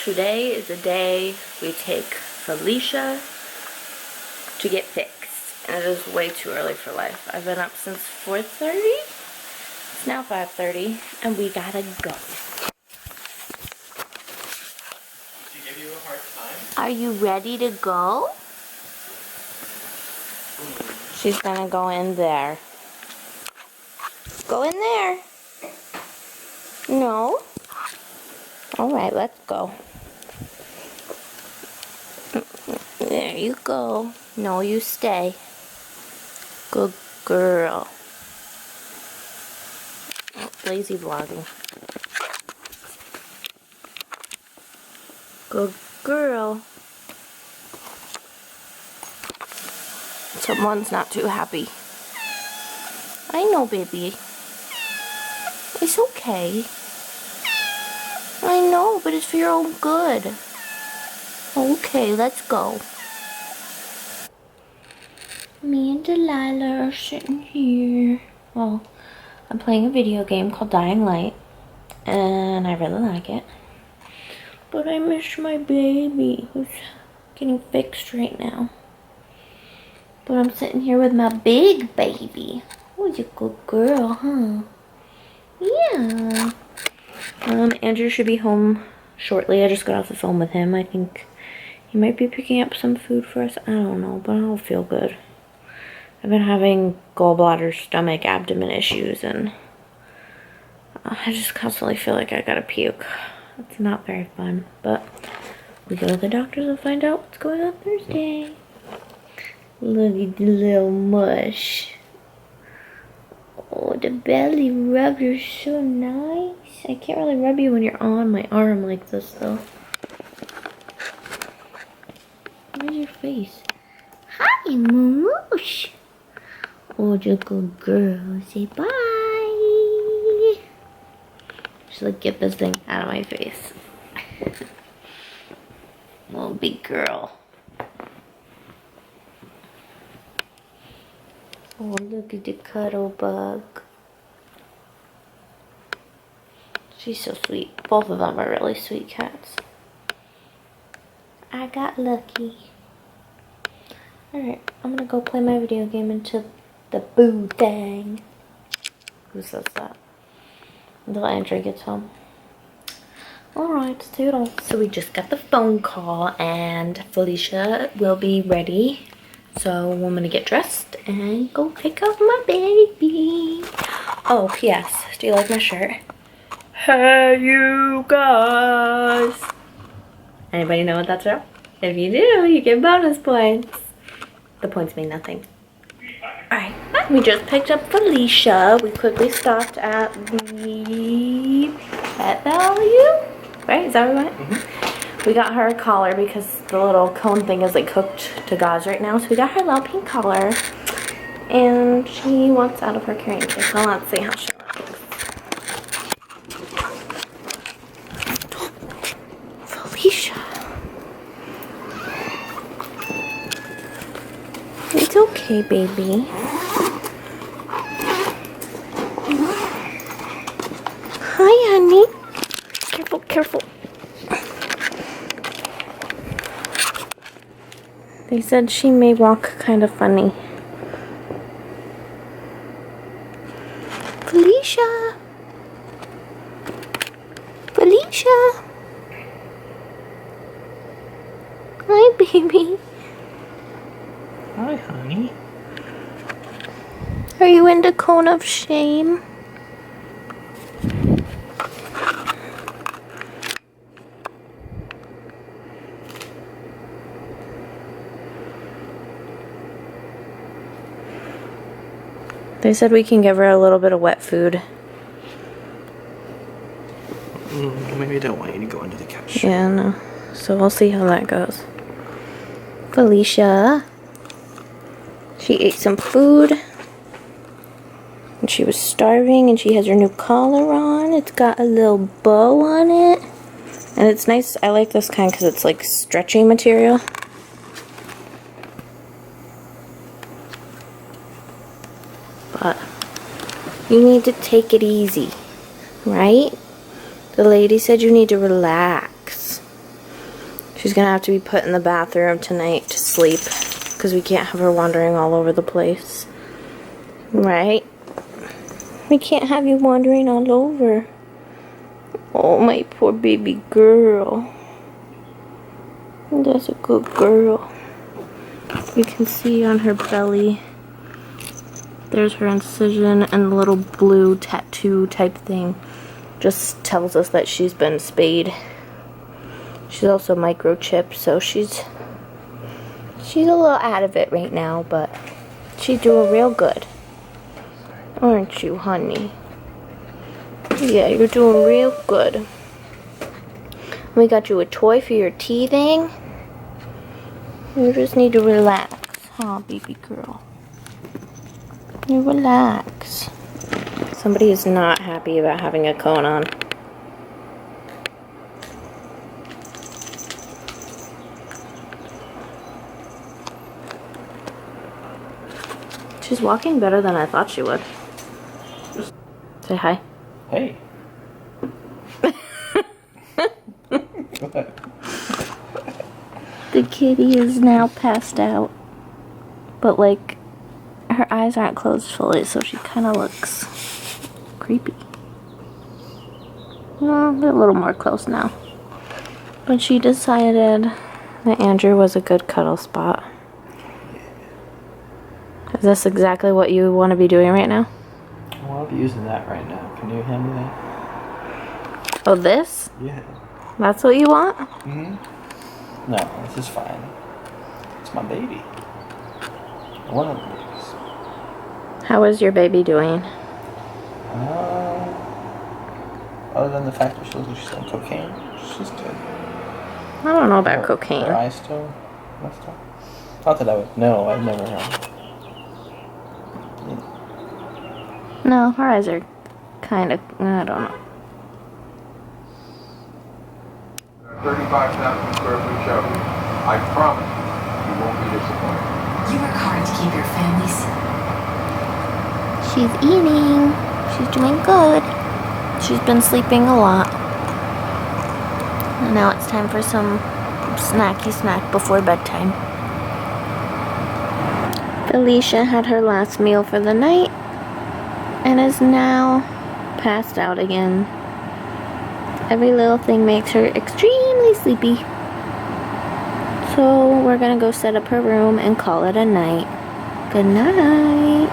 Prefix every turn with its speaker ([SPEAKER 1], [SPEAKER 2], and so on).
[SPEAKER 1] Today is the day we take Felicia to get fixed. And it is way too early for life. I've been up since 4:30. It's now 5:30 and we gotta go.
[SPEAKER 2] Did she give you a hard time?
[SPEAKER 1] Are you ready to go? She's gonna go in there. Go in there. No? Alright, let's go. There you go. No, you stay. Good girl. Oh, lazy vlogging. Good girl. Someone's not too happy. I know, baby. It's okay. I know, but it's for your own good. Okay, let's go. Me and Delilah are sitting here. Well, I'm playing a video game called Dying Light, and I really like it. But I miss my baby, who's getting fixed right now. But I'm sitting here with my big baby. Oh, you're a good girl, huh? Yeah. Andrew should be home shortly. I just got off the phone with him. I think he might be picking up some food for us. I don't know, but I don't feel good. I've been having gallbladder, stomach, abdomen issues, and I just constantly feel like I gotta puke. It's not very fun, but we go to the doctors and find out what's going on Thursday. Look at the little mush. Oh, the belly rub, you're so nice. I can't really rub you when you're on my arm like this, though. Where's your face? Hi, Moosh. Oh, you're a good girl. Say bye. Just like, get this thing out of my face. Little big girl. Oh, look at the cuddle bug. She's so sweet. Both of them are really sweet cats. I got lucky. Alright, I'm gonna go play my video game until the boo thing. Who says that? Until Andrew gets home. Alright, toodles. So we just got the phone call and Felicia will be ready. So I'm gonna get dressed and go pick up my baby. Oh, yes. Do you like my shirt? Hey, you guys. Anybody know what that's from? If you do, you get bonus points. The points mean nothing. Alright, we just picked up Felicia. We quickly stopped at the Pet Value. Right? Is that what we went? Mm-hmm. We got her a collar because the little cone thing is like cooked to gauze right now. So we got her a little pink collar. And she wants out of her carrying case. So let's see how she looks. Felicia. It's okay, baby. Hi, honey. Careful, careful. They said she may walk kind of funny. Felicia. Felicia. Hi, baby.
[SPEAKER 2] Hi, honey.
[SPEAKER 1] Are you in the cone of shame? They said we can give her a little bit of wet food.
[SPEAKER 2] Maybe I don't want you to go under the couch.
[SPEAKER 1] Yeah, no. So we'll see how that goes. Felicia. She ate some food. And she was starving, and she has her new collar on. It's got a little bow on it. And it's nice. I like this kind because it's like stretchy material. But you need to take it easy, right? The lady said you need to relax. She's gonna have to be put in the bathroom tonight to sleep because we can't have her wandering all over the place. Right? We can't have you wandering all over. Oh, my poor baby girl. That's a good girl. You can see on her belly, there's her incision, and the little blue tattoo type thing just tells us that she's been spayed. She's also microchipped, so she's a little out of it right now, but she's doing real good. Aren't you, honey? Yeah, you're doing real good. We got you a toy for your teething. You just need to relax, huh, baby girl? You relax. Somebody is not happy about having a cone on. She's walking better than I thought she would. Say hi.
[SPEAKER 2] Hey.
[SPEAKER 1] The kitty is now passed out. But like, her eyes aren't closed fully, so she kind of looks creepy. Well, they're a little more close now. But she decided that Andrew was a good cuddle spot. Is this exactly what you want to be doing right now?
[SPEAKER 2] Well, I'll be using that right now. Can you hand me that?
[SPEAKER 1] Oh, this?
[SPEAKER 2] Yeah.
[SPEAKER 1] That's what you want?
[SPEAKER 2] Mm-hmm. No, this is fine. It's my baby. One of the babies.
[SPEAKER 1] How is your baby doing?
[SPEAKER 2] Other than the fact that she looks like she's on cocaine, she's good.
[SPEAKER 1] I don't know about cocaine.
[SPEAKER 2] Her eyes still messed up. Not that I would know. I've never heard.
[SPEAKER 1] No, her eyes are kind of, I don't know.
[SPEAKER 3] 35,000 square foot show. I promise you won't be disappointed.
[SPEAKER 4] You work hard to keep your family safe.
[SPEAKER 1] She's eating. She's doing good. She's been sleeping a lot. And now it's time for some snacky snack before bedtime. Felicia had her last meal for the night and is now passed out again. Every little thing makes her extremely sleepy. So we're gonna go set up her room and call it a night. Good night.